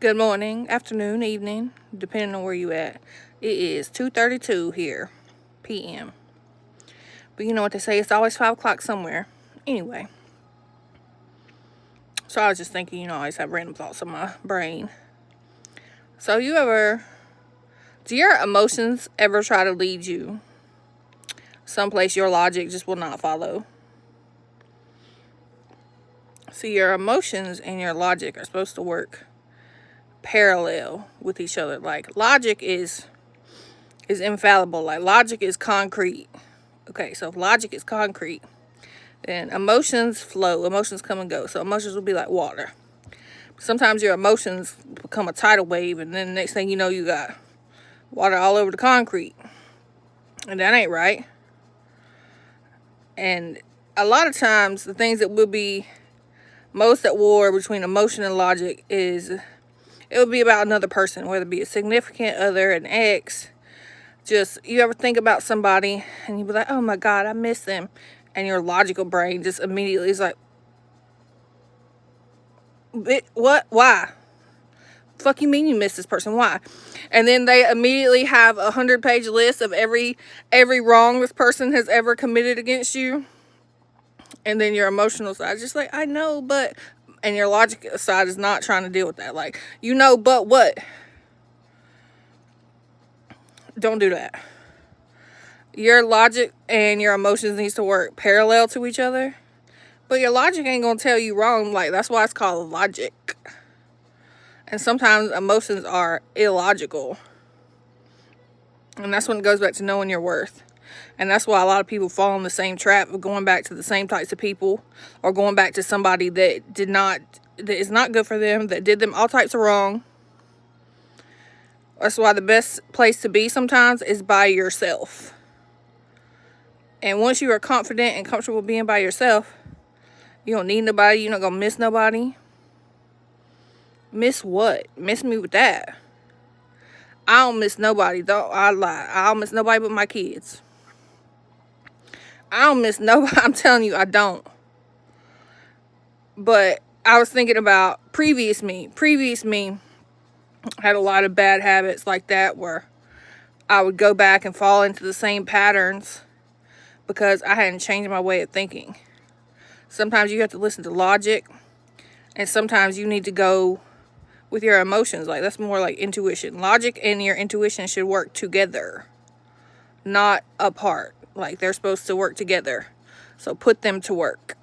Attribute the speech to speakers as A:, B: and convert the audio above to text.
A: Good morning, afternoon, evening, depending on where you at. It is 2:32 here, p.m. But you know what they say, it's always 5 o'clock somewhere. Anyway, so I was just thinking, I always have random thoughts in my brain. So do your emotions ever try to lead you someplace your logic just will not follow? See, your emotions and your logic are supposed to work parallel with each other. Like, logic is infallible. Like, logic is concrete. Okay, so if logic is concrete, then emotions flow. Emotions come and go. So emotions will be like water. Sometimes your emotions become a tidal wave, and then the next thing you know, you got water all over the concrete. And that ain't right. And a lot of times, the things that will be most at war between emotion and logic is it would be about another person, whether it be a significant other, an ex. Just, you ever think about somebody and you be like, oh my God, I miss them. And your logical brain just immediately is like, what? Why? Fuck you mean you miss this person? Why? And then they immediately have a 100-page list of every wrong this person has ever committed against you. And then your emotional side is just like, I know, but... And your logic side is not trying to deal with that. Like, but what? Don't do that. Your logic and your emotions needs to work parallel to each other. But your logic ain't going to tell you wrong. Like, that's why it's called logic. And sometimes emotions are illogical. And that's when it goes back to knowing your worth. And that's why a lot of people fall in the same trap of going back to the same types of people, or going back to somebody that is not good for them, that did them all types of wrong. That's why the best place to be sometimes is by yourself. And once you are confident and comfortable being by yourself, you don't need nobody. You're not going to miss nobody. Miss what? Miss me with that. I don't miss nobody. Don't I lie. I don't miss nobody but my kids. I don't miss nobody. I'm telling you, I don't. But I was thinking about previous me. Previous me had a lot of bad habits like that, where I would go back and fall into the same patterns because I hadn't changed my way of thinking. Sometimes you have to listen to logic, and sometimes you need to go with your emotions. Like, that's more like intuition. Logic and your intuition should work together, not apart. Like, they're supposed to work together. So put them to work.